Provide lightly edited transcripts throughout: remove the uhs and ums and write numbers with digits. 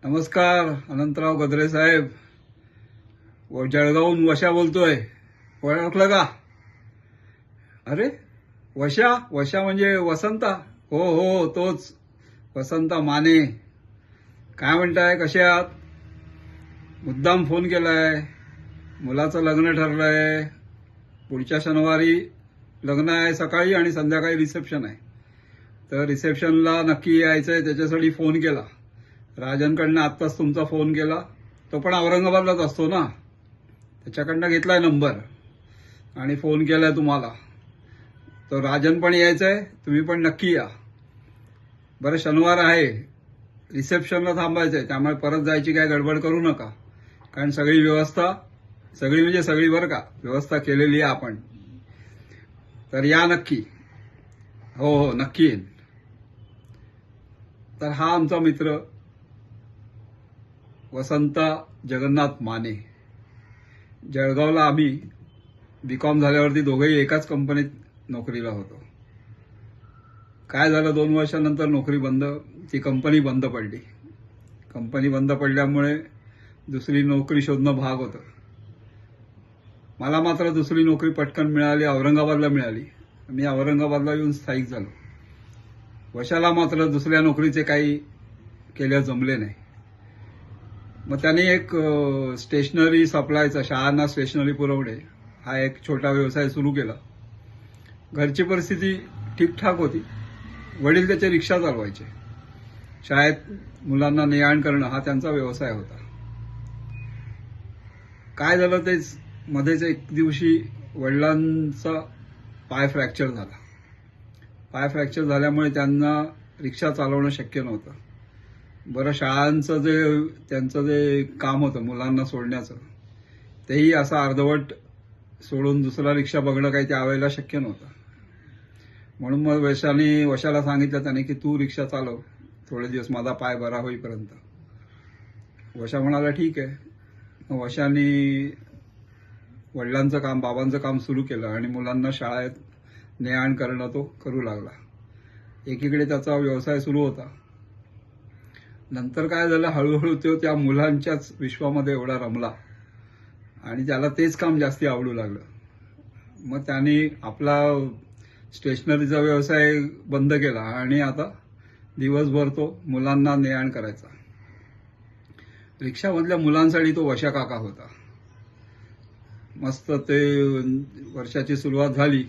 नमस्कार, अनंतराव गद्रे साहेब. जळगावहून वशा बोलतोय. ओळखलं का? अरे, वशा वशा म्हणजे वसंता. हो हो, तोच वसंता माने. काय म्हणताय, कसे आहात? मुद्दाम फोन केलाय. मुलाचं लग्न ठरलंय. पुढच्या शनिवारी लग्न आहे, सकाळी आणि संध्याकाळी रिसेप्शन आहे. तर रिसेप्शनला नक्की यायचंय, त्याच्यासाठी फोन केला. राजनकडनं आत्ताच तुमचा फोन केला. तो पण औरंगाबादलाच असतो ना, त्याच्याकडनं घेतलाय नंबर आणि फोन केलाय तुम्हाला. तो राजन पण यायचंय, तुम्ही पण नक्की या. बरं, शनिवार आहे, रिसेप्शनला थांबायचंय, त्यामुळे परत जायची काय गडबड करू नका. कारण सगळी व्यवस्था, सगळी म्हणजे सगळी बरं का, व्यवस्था केलेली आहे आपण. तर या नक्की. हो हो, नक्की येईन. तर हा आमचा मित्र वसंता जगन्नाथ माने. जळगावला आम्ही बीकॉम झाल्यावरती दोघेही एकाच कंपनीत नोकरीला होतो. काय झालं, 2 वर्षानंतर नोकरी बंद, ती कंपनी बंद पडली. कंपनी बंद पडल्यामुळे दुसरी नोकरी शोधणं भाग होतं. मला मात्र दुसरी नोकरी पटकन मिळाली, औरंगाबादला मिळाली. मी औरंगाबादला येऊन स्थायिक झालो. वशाला मात्र दुसऱ्या नोकरीचे काही केल्या जमले नाही. मग त्याने एक स्टेशनरी सप्लायचा, शाळांना स्टेशनरी पुरवणे, हा एक छोटा व्यवसाय सुरू केला. घरची परिस्थिती ठीकठाक होती. वडील त्याचे रिक्षा चालवायचे. शाळेत मुलांना ने-आण करणं हा त्यांचा व्यवसाय होता. काय झालं, तेच मध्येच एक दिवशी वडिलांचा पाय फ्रॅक्चर झाला. पाय फ्रॅक्चर झाल्यामुळे त्यांना रिक्षा चालवणं शक्य नव्हतं. बरं, शाळांचं त्यांचं जे काम होतं मुलांना सोडण्याचं, तेही असं अर्धवट सोडून दुसरा रिक्षा बघणं काही त्यावेळेला शक्य नव्हतं. म्हणून मग वशाला सांगितलं त्याने की तू रिक्षा चालव थोडे दिवस, माझा पाय बरा होईपर्यंत. वशा म्हणाला ठीक आहे. मग वशाने वडिलांचं काम, बाबांचं काम सुरू केलं आणि मुलांना शाळेत ने-आण करणं तो करू लागला. एकीकडे त्याचा व्यवसाय सुरू होता. नंतर काय झालं, हळूहळू तो त्या मुलांच्याच विश्वामध्ये एवढा रमला आणि त्याला तेच काम जास्ती आवडू लागलं. मग त्याने आपला स्टेशनरीचा व्यवसाय बंद केला आणि आता दिवसभर तो मुलांना ने-आण करायचा. रिक्षामधल्या मुलांसाठी तो वशा काका होता. मस्त ते वर्षाची सुरुवात झाली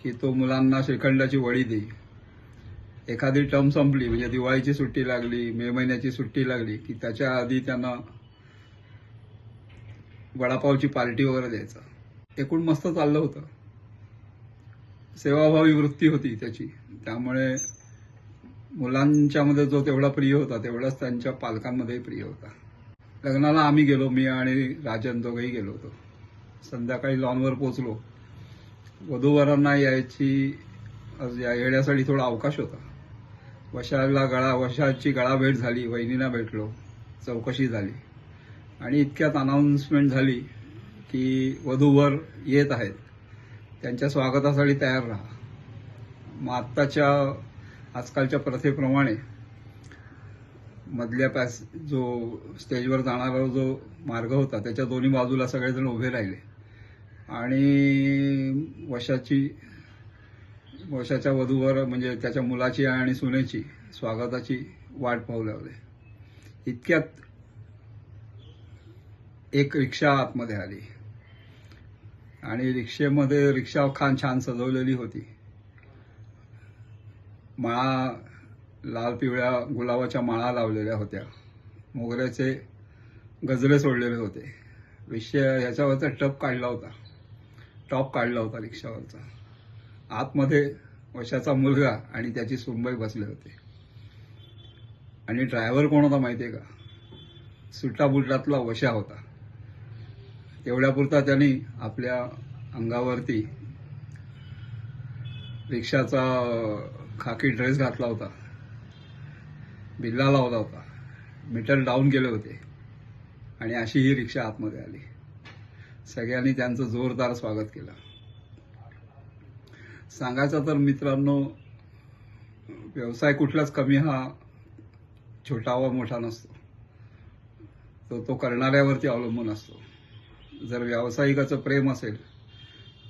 की तो मुलांना श्रीखंडाची वडी देई. एखादी टर्म संपली, म्हणजे दिवाळीची सुट्टी लागली, मे महिन्याची सुट्टी लागली की त्याच्या आधी त्यांना वडापावची पार्टी वगैरे द्यायचा. एकूण मस्त चाललं होतं. सेवाभावी वृत्ती होती त्याची, त्यामुळे मुलांच्यामध्ये जो तेवढा प्रिय होता तेवढाच त्यांच्या पालकांमध्येही प्रिय होता. लग्नाला आम्ही गेलो, मी आणि राजन दोघेही गेलो होतो. संध्याकाळी लॉनवर पोचलो. वधूवरांना येण्यासाठी थोडा अवकाश होता. वशाची गळाभेट झाली, वहिनीला भेटलो, चौकशी झाली आणि इतक्यात अनाउन्समेंट झाली की वधूवर येत आहेत, त्यांच्या स्वागतासाठी तयार राहा. मग आजकालच्या प्रथेप्रमाणे मधल्या जो स्टेजवर जाणारा जो मार्ग होता त्याच्या दोन्ही बाजूला सगळेजण उभे राहिले आणि वशाच्या वधूवर, म्हणजे त्याच्या मुलाची आणि सुनेची स्वागताची वाट पाहू लागले. इतक्यात एक रिक्षा आतमध्ये आली आणि रिक्षा छान सजवलेली होती. माळा, लाल पिवळ्या गुलाबाच्या माळा लावलेल्या होत्या. मोगऱ्याचे गजरे सोडलेले होते. ह्याच्यावरचा टॉप काढला होता रिक्षावरचा. आतमध्ये वशाचा मुलगा आणि त्याची सुनबाई बसले होते. आणि ड्रायव्हर कोण होता माहितीये का? सुट्टा-बुटातला वशा होता. तेवढ्यापुरता त्यांनी आपल्या अंगावरती रिक्षाचा खाकी ड्रेस घातला होता, बिल्ला लावला होता, मीटर डाऊन केले होते आणि अशी ही रिक्षा आतमध्ये आली. सगळ्यांनी त्यांचं जोरदार स्वागत केलं. सांगायचं तर मित्रांनो, व्यवसाय कुठलाच कमी हा छोटा व मोठा नसतो. तो करणाऱ्यावरती अवलंबून असतो. जर व्यावसायिकाचं प्रेम असेल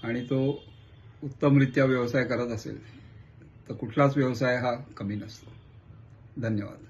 आणि तो उत्तमरित्या व्यवसाय करत असेल तर कुठलाच व्यवसाय हा कमी नसतो. धन्यवाद.